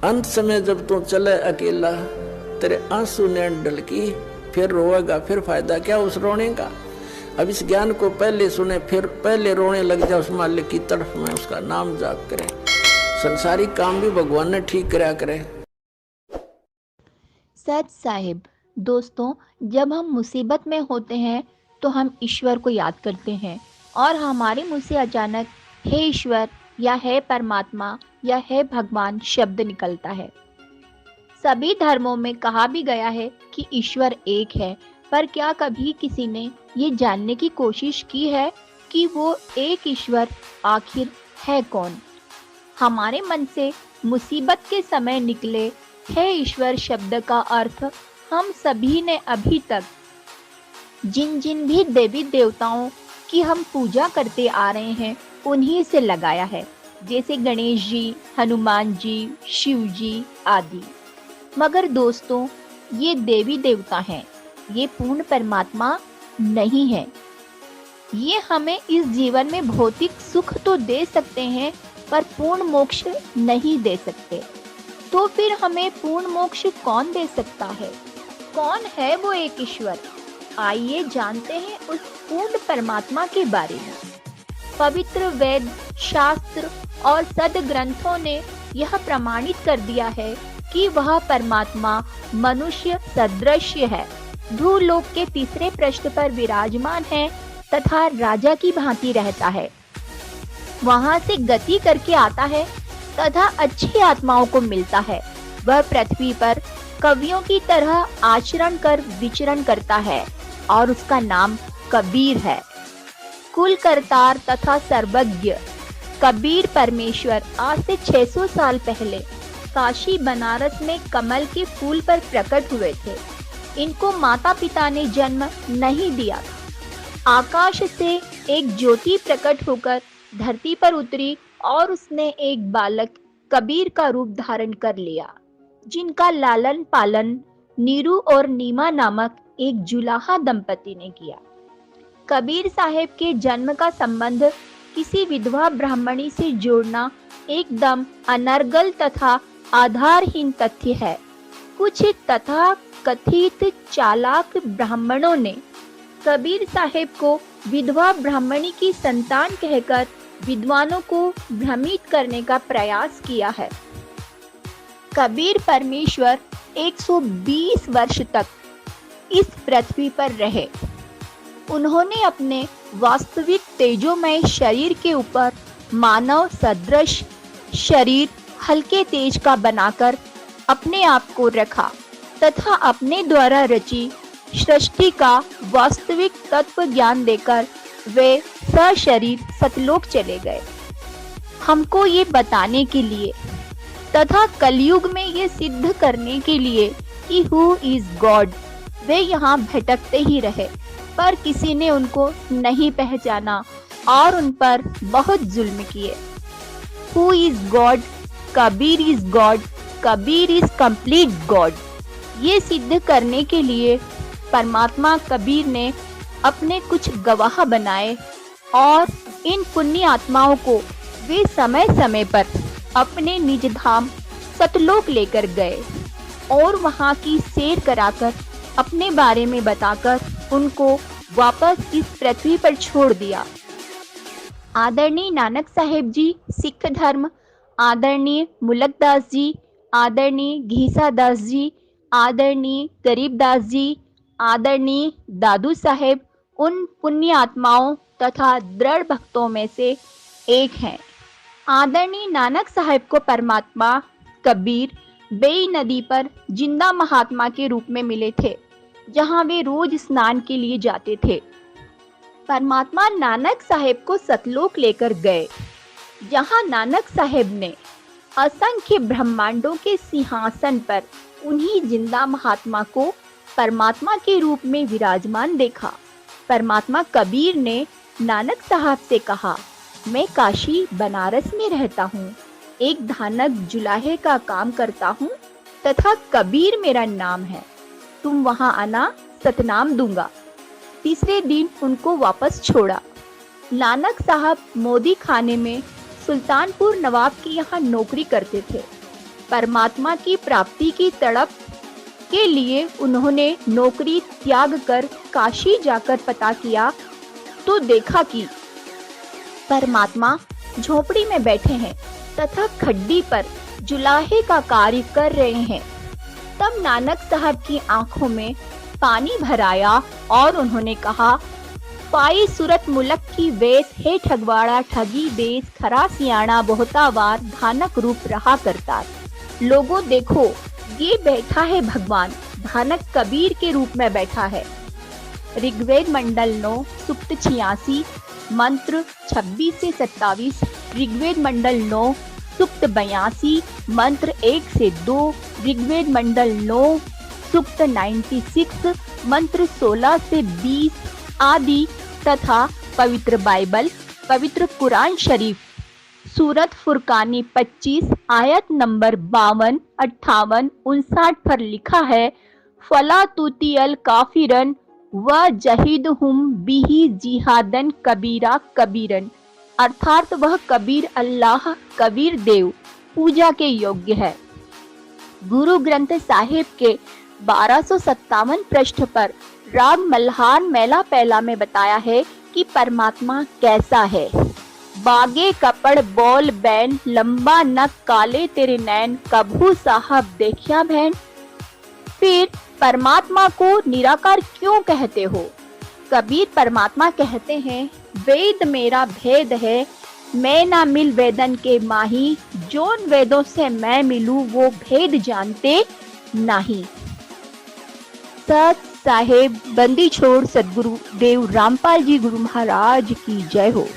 अंत समय जब तू चले अकेला, तेरे आंसू नैन ढलकी, फिर रोएगा, फिर फायदा क्या उस रोने का। अब इस ज्ञान को पहले सुने, फिर पहले रोने लग जाए उस मालिक की तरफ में, उसका नाम जाप करे। संसारिक काम भी भगवान ने ठीक कराया करे। सच साहिब। दोस्तों, जब हम मुसीबत में होते हैं तो हम ईश्वर को याद करते हैं और हमारे मुंह से अचानक हे ईश्वर या हे परमात्मा या हे भगवान शब्द निकलता है। सभी धर्मों में कहा भी गया है कि ईश्वर एक है, पर क्या कभी किसी ने ये जानने की कोशिश की है कि वो एक ईश्वर आखिर है कौन? हमारे मन से मुसीबत के समय निकले हे ईश्वर शब्द का अर्थ हम सभी ने अभी तक जिन जिन भी देवी देवताओं की हम पूजा करते आ रहे हैं उन्हीं से लगाया है, जैसे गणेश जी, हनुमान जी, शिव जी आदि। मगर दोस्तों, ये देवी देवता हैं, ये पूर्ण परमात्मा नहीं है। ये हमें इस जीवन में भौतिक सुख तो दे सकते हैं पर पूर्ण मोक्ष नहीं दे सकते। तो फिर हमें पूर्ण मोक्ष कौन दे सकता है? कौन है वो एक ईश्वर? आइए जानते हैं उस पूर्ण परमात्मा के बारे में। पवित्र वेद, शास्त्र और सद्ग्रंथों ने यह प्रमाणित कर दिया है कि वह परमात्मा मनुष्य सदृश है, भूलोक के तीसरे पृष्ठ पर विराजमान है तथा राजा की भांति रहता है। वहां से गति करके आता है तथा अच्छी आत्माओं को मिलता है। वह पृथ्वी पर कवियों की तरह आचरण कर विचरण करता है और उसका नाम कबीर है। कुल करतार तथा सर्वज्ञ कबीर परमेश्वर आज से 600 साल पहले काशी बनारस में कमल के फूल पर प्रकट हुए थे। इनको माता पिता ने जन्म नहीं दिया था। आकाश से एक ज्योति प्रकट होकर धरती पर उतरी और उसने एक बालक कबीर का रूप धारण कर लिया, जिनका लालन पालन नीरू और नीमा नामक एक जुलाहा दंपति ने किया। कबीर साहेब के जन्म का संबंध किसी विधवा ब्राह्मणी से जोड़ना एकदम अनर्गल तथा आधारहीन तथ्य है। कुछ तथा कथित चालाक ब्राह्मणों ने कबीर साहेब को विधवा ब्राह्मणी की संतान कहकर विद्वानों को भ्रमित करने का प्रयास किया है। कबीर परमेश्वर 120 वर्ष तक इस पृथ्वी पर रहे। उन्होंने अपने वास्तविक तेजोमय शरीर के ऊपर मानव सदृश शरीर हल्के तेज का बनाकर अपने आप को रखा तथा अपने द्वारा रची सृष्टि का वास्तविक तत्व ज्ञान देकर वे सशरीर सतलोक चले गए। हमको ये बताने के लिए तथा कलयुग में ये सिद्ध करने के लिए कि हु इज गॉड वे यहाँ भटकते ही रहे, पर किसी ने उनको नहीं पहचाना और उन पर बहुत जुल्म किए। Who is God? Kabir is God. Kabir is complete God. ये सिद्ध करने के लिए परमात्मा कबीर ने अपने कुछ गवाह बनाए और इन पुण्य आत्माओं को वे समय समय पर अपने निज धाम सतलोक लेकर गए और वहां की सैर कराकर अपने बारे में बताकर उनको वापस इस पृथ्वी पर छोड़ दिया। आदरणीय नानक साहेब जी सिख धर्म, आदरणीय मुलकदास जी, आदरणीय घीसा दास जी, आदरणीय गरीबदास जी, आदरणीय दादू साहेब उन पुण्य आत्माओं तथा दृढ़ भक्तों में से एक हैं। आदरणीय नानक साहेब को परमात्मा कबीर बेई नदी पर जिंदा महात्मा के रूप में मिले थे, जहां वे रोज स्नान के लिए जाते थे। परमात्मा नानक साहेब को सतलोक लेकर गए, जहां नानक साहेब ने असंख्य ब्रह्मांडों के सिंहासन पर उन्हीं जिंदा महात्मा को परमात्मा के रूप में विराजमान देखा। परमात्मा कबीर ने नानक साहब से कहा, मैं काशी बनारस में रहता हूँ, एक धानक जुलाहे का काम करता हूँ तथा कबीर मेरा नाम है। तुम वहां आना, सतनाम दूंगा। तीसरे दिन उनको वापस छोड़ा। नानक साहब मोदी खाने में सुल्तानपुर नवाब के यहाँ नौकरी करते थे। परमात्मा की प्राप्ति की तड़प के लिए उन्होंने नौकरी त्याग कर काशी जाकर पता किया तो देखा कि परमात्मा झोपड़ी में बैठे हैं तथा खड्डी पर जुलाहे का कार्य कर रहे हैं। तब नानक साहब की आंखों में पानी भर आया और उन्होंने कहा, पाई सूरत मुलक की वेश है ठगवाड़ा ठगी बेस खरा सियाणा बहुतावार धानक रूप रहा करता। लोगों देखो, ये बैठा है भगवान, धानक कबीर के रूप में बैठा है। ऋग्वेद मंडल 9 सूक्त 86 मंत्र 26 से 27, ऋग्वेद मंडल 9 सूक्त 82 मंत्र 1 से 2, ऋग्वेद मंडल 9 सूक्त 96 मंत्र 16 से 20 आदि तथा पवित्र बाइबल, पवित्र कुरान शरीफ, सूरत फुरकानी 25 आयत नंबर 52, 58, 59 पर लिखा है, फला तुतियल काफिरन व जहिद हुम बिही जिहादन कबीरा कबीरन, अर्थात वह कबीर अल्लाह कबीर देव पूजा के योग्य है। गुरु ग्रंथ साहिब के 1257 पृष्ठ पर राग मल्हार मेला पहला में बताया है कि परमात्मा कैसा है। बागे कपड़ बोल बैन लंबा नक काले तेरे नैन कभू साहब देखिया बहन। फिर परमात्मा को निराकार क्यों कहते हो? कबीर परमात्मा कहते हैं, वेद मेरा भेद है, मैं ना मिल वेदन के माही, जोन वेदों से मैं मिलूं वो भेद जानते नहीं। सत साहेब बंदी छोड़ सदगुरु देव रामपाल जी गुरु महाराज की जय हो।